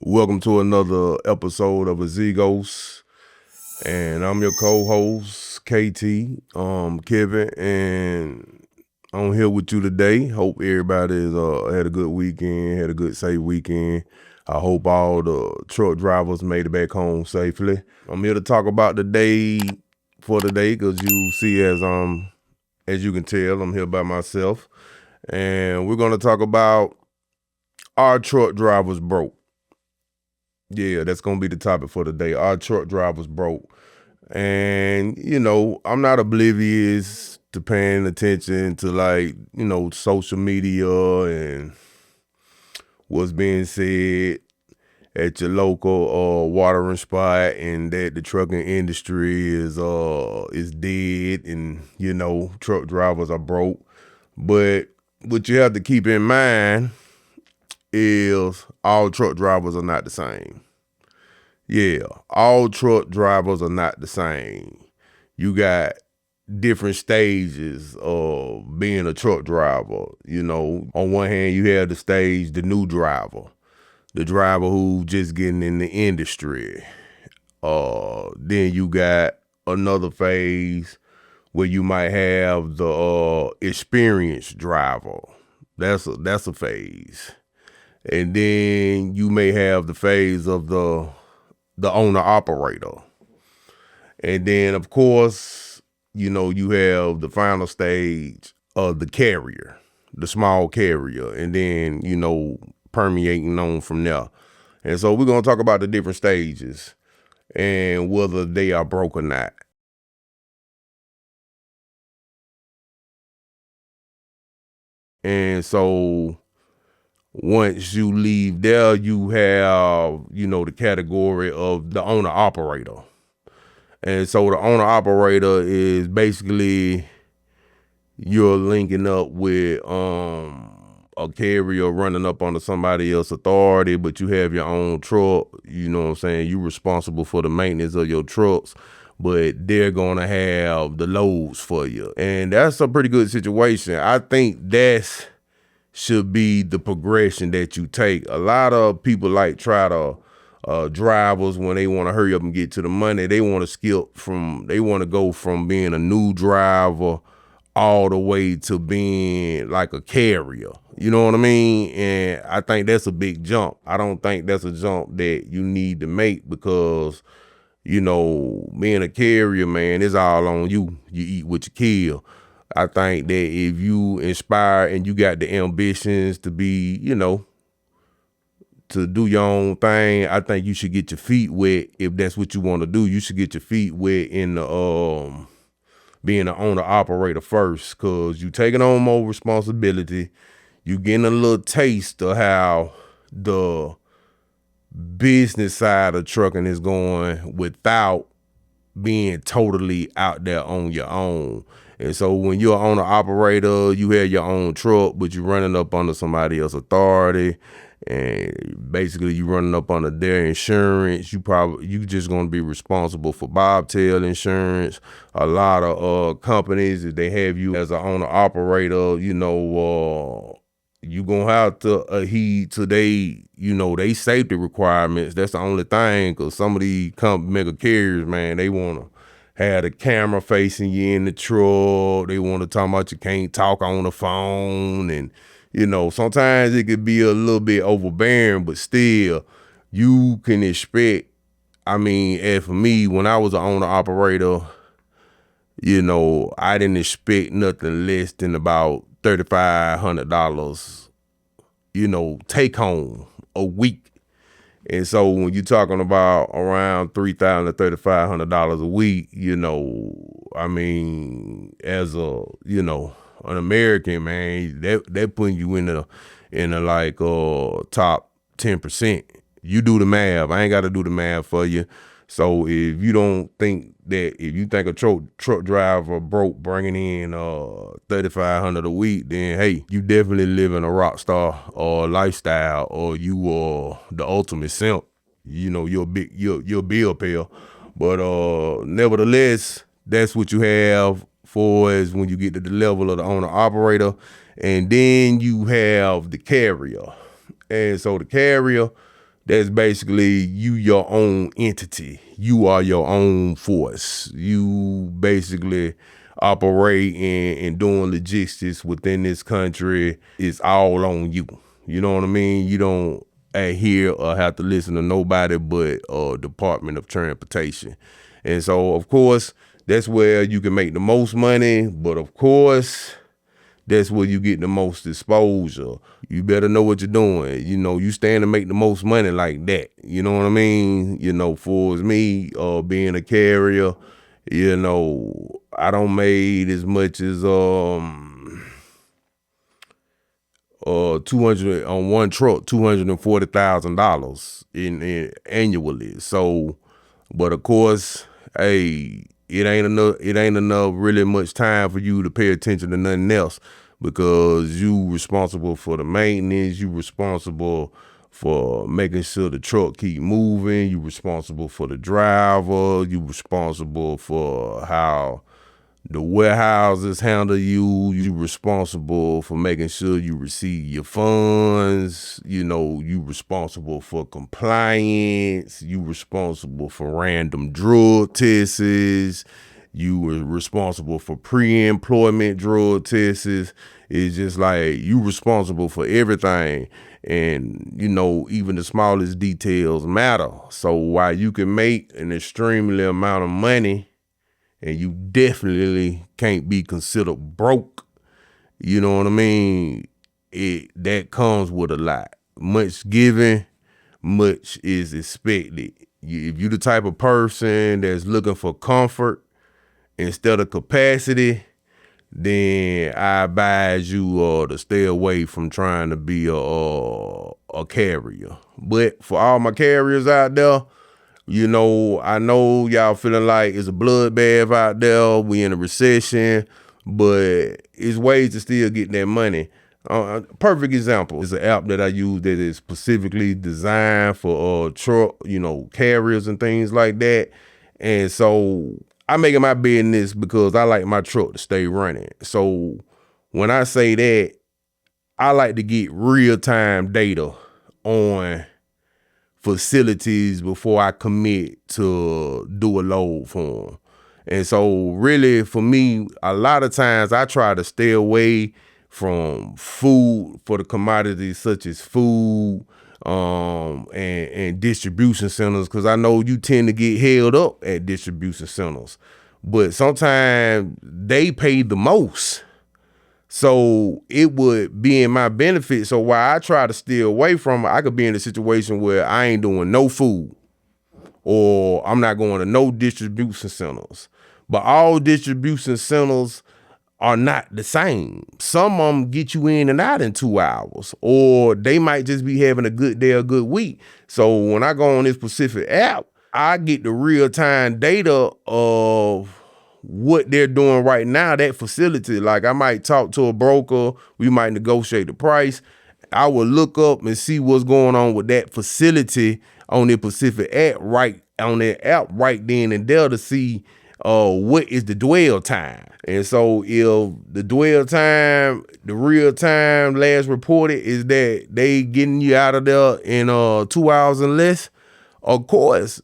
Welcome to another episode of Azigos, and I'm your co-host KT, Kevin, and I'm here with you today. Hope everybody's had a good weekend, had a good safe weekend. I hope all the truck drivers made it back home safely. I'm here to talk about the day for today, because you see, as you can tell, I'm here by myself, and we're gonna talk about our truck drivers broke. Yeah, that's gonna be the topic for today. Our truck drivers broke. And, I'm not oblivious to paying attention to, social media and what's being said at your local watering spot, and that the trucking industry is dead, and truck drivers are broke. But what you have to keep in mind is all truck drivers are not the same. Yeah, all truck drivers are not the same. You got different stages of being a truck driver. On one hand, you have the stage, the new driver, the driver who just getting in the industry. Then you got another phase where you might have the experienced driver. That's a phase. And then you may have the phase of the owner operator. And then, of course, you have the final stage of the carrier, the small carrier, and then, permeating on from there. And so we're going to talk about the different stages and whether they are broke or not. And so once you leave there, you have, the category of the owner operator. And so the owner operator is basically you're linking up with a carrier running up under somebody else's authority, but you have your own truck. You know what I'm saying? You're responsible for the maintenance of your trucks, but they're gonna have the loads for you. And that's a pretty good situation. I think that's should be the progression that you take. A lot of people try to drivers, when they want to hurry up and get to the money, they want to go from being a new driver all the way to being like a carrier. You know what I mean? And I think that's a big jump. I don't think that's a jump that you need to make, because being a carrier, man, it's all on you. You eat what you kill. I think that if you inspire and you got the ambitions to be, to do your own thing, I think you should get your feet wet. If that's what you want to do, you should get your feet wet in the being an owner operator first, because you taking on more responsibility. You getting a little taste of how the business side of trucking is going without being totally out there on your own. And so when you're an owner operator, you have your own truck, but you're running up under somebody else's authority, and basically you running up under their insurance. You just gonna be responsible for bobtail insurance. A lot of companies, if they have you as an owner operator, you gonna have to adhere to they safety requirements. That's the only thing, because some of these mega carriers, man, they wanna have the camera facing you in the truck. They want to talk about you can't talk on the phone. And, sometimes it could be a little bit overbearing, but still, you can expect, and for me, when I was an owner operator, I didn't expect nothing less than about $3,500, take home a week. And so when you're talking about around $3,000 to $3,500 a week, as an American, man, that putting you in a top 10%. You do the math. I ain't got to do the math for you. So if you think a truck driver broke bringing in $3,500 a week, then hey, you definitely living a rock star or lifestyle, or you are the ultimate simp. You're a bill payer. But nevertheless, that's what you have for as when you get to the level of the owner operator. And then you have the carrier. And so the carrier, that's basically you your own entity. You are your own force. You basically operate and doing logistics within this country. It's all on you. You know what I mean? You don't adhere or have to listen to nobody but Department of Transportation. And so, of course, that's where you can make the most money. But of course, that's where you get the most exposure. You better know what you're doing. You know, you stand to make the most money like that. You know what I mean? You know, for as me, being a carrier, you know, I don't made as much as 200 on one truck, $240,000 in annually. So, but of course, hey, it ain't enough really much time for you to pay attention to nothing else, because you responsible for the maintenance, you responsible for making sure the truck keep moving, you responsible for the driver, you responsible for how the warehouses handle you. You responsible for making sure you receive your funds. You know, you responsible for compliance. You responsible for random drug tests. You were responsible for pre-employment drug tests. It's just like you responsible for everything. And, you know, even the smallest details matter. So while you can make an extremely amount of money, and you definitely can't be considered broke, you know what I mean? That comes with a lot. Much given, much is expected. If you're the type of person that's looking for comfort instead of capacity, then I advise you to stay away from trying to be a carrier. But for all my carriers out there, you know, I know y'all feeling like it's a bloodbath out there. We in a recession, but it's ways to still get that money. Perfect example is an app that I use that is specifically designed for truck, you know, carriers and things like that. And so I make it my business because I like my truck to stay running. So when I say that, I like to get real-time data on facilities before I commit to do a load for them. And so really for me, a lot of times I try to stay away from food for the commodities such as food and distribution centers, because I know you tend to get held up at distribution centers. But sometimes they pay the most. So it would be in my benefit. So while I try to stay away from it, I could be in a situation where I ain't doing no food, or I'm not going to no distribution centers. But all distribution centers are not the same. Some of them get you in and out in 2 hours, or they might just be having a good day, a good week. So when I go on this specific app, I get the real-time data of what they're doing right now, that facility. Like I might talk to a broker, we might negotiate the price. I will look up and see what's going on with that facility on the Pacific app right then and there to see what is the dwell time. And so if the dwell time, the real time last reported is that they getting you out of there in 2 hours and less, of course,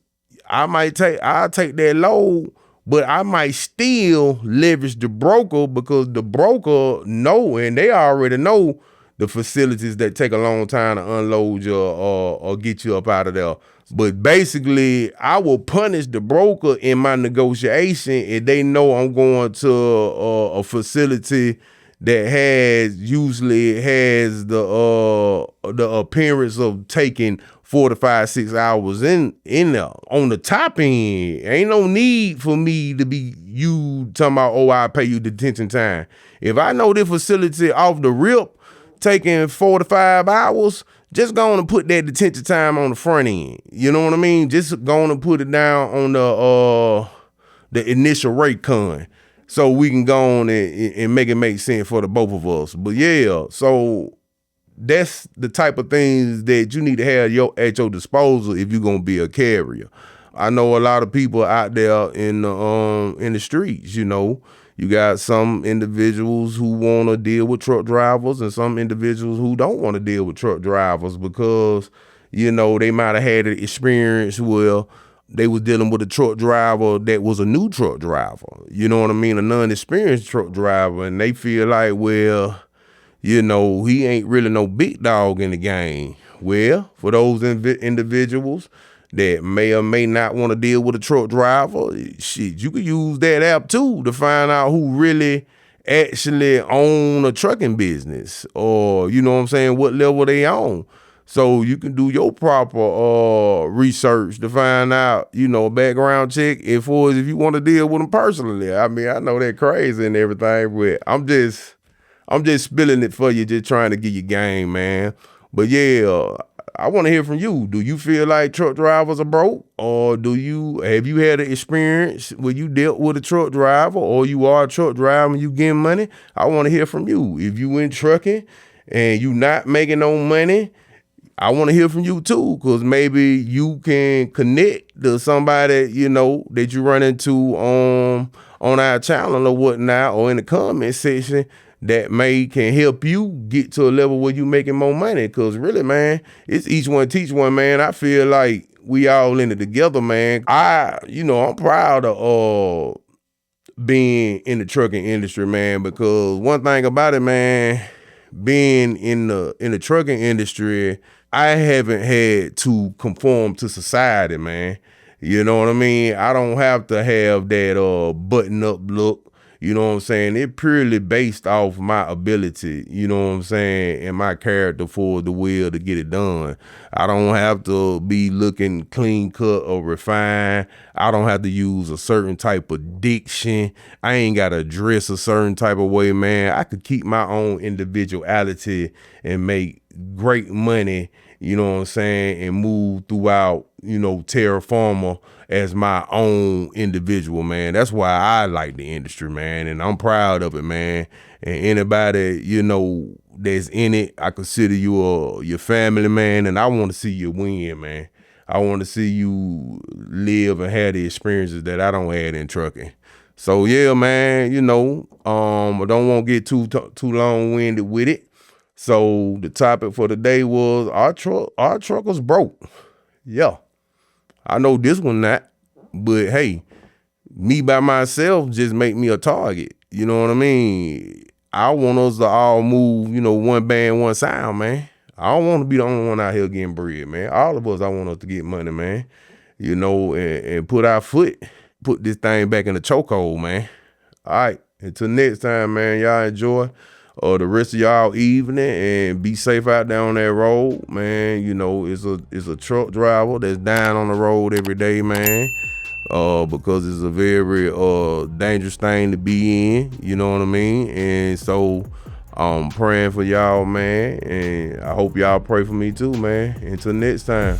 I'll take that load, but I might still leverage the broker, because the broker know, and they already know the facilities that take a long time to unload you or get you up out of there. But basically, I will punish the broker in my negotiation if they know I'm going to a facility that usually has the appearance of taking 4 to 5, 6 hours in there. On the top end, ain't no need for me to be you talking about, oh, I pay you detention time. If I know the facility off the rip taking 4 to 5 hours, just go on and put that detention time on the front end. You know what I mean? Just go on and put it down on the initial rate con, so we can go on and make it make sense for the both of us. But yeah, so that's the type of things that you need to have at your disposal if you're gonna be a carrier. I know a lot of people out there in the streets. You know, you got some individuals who want to deal with truck drivers, and some individuals who don't want to deal with truck drivers because, they might have had an experience where they was dealing with a truck driver that was a new truck driver, you know what I mean, a non-experienced truck driver, and they feel like, well, he ain't really no big dog in the game. Well, for those individuals that may or may not want to deal with a truck driver, shit, you could use that app too to find out who really actually own a trucking business, or, what level they own. So you can do your proper research to find out, a background check if you want to deal with them personally. I mean, I know they're crazy and everything, but I'm just spilling it for you, just trying to get your game, man. But yeah, I want to hear from you. Do you feel like truck drivers are broke, or have you had an experience where you dealt with a truck driver, or you are a truck driver and you getting money? I want to hear from you. If you in trucking and you not making no money, I want to hear from you too, because maybe you can connect to somebody, that you run into on our channel or whatnot, or in the comment section, that can help you get to a level where you making more money. Because really, man, it's each one teach one, man. I feel like we all in it together, man. I'm proud of being in the trucking industry, man, because one thing about it, man, being in the trucking industry, I haven't had to conform to society, man. You know what I mean? I don't have to have that button up look. You know what I'm saying? It purely based off my ability, you know what I'm saying, and my character for the will to get it done. I don't have to be looking clean cut or refined. I don't have to use a certain type of diction. I ain't got to dress a certain type of way, man. I could keep my own individuality and make great money, you know what I'm saying, and move throughout, Terra Firma as my own individual, man. That's why I like the industry, man, and I'm proud of it, man. And anybody, that's in it, I consider you your family, man, and I want to see you win, man. I want to see you live and have the experiences that I don't have in trucking. So yeah, man, I don't want to get too long-winded with it. So the topic for today was our truckers broke. Yeah, I know this one not, but hey, me by myself just make me a target. You know what I mean? I want us to all move, one band, one sound, man. I don't want to be the only one out here getting bread, man. All of us, I want us to get money, man. And put this thing back in the chokehold, man. All right, until next time, man, y'all enjoy the rest of y'all evening, and be safe out there on that road, man. It's a truck driver that's dying on the road every day, man, because it's a very dangerous thing to be in, you know what I mean? And so I'm praying for y'all, man, and I hope y'all pray for me too, man. Until next time.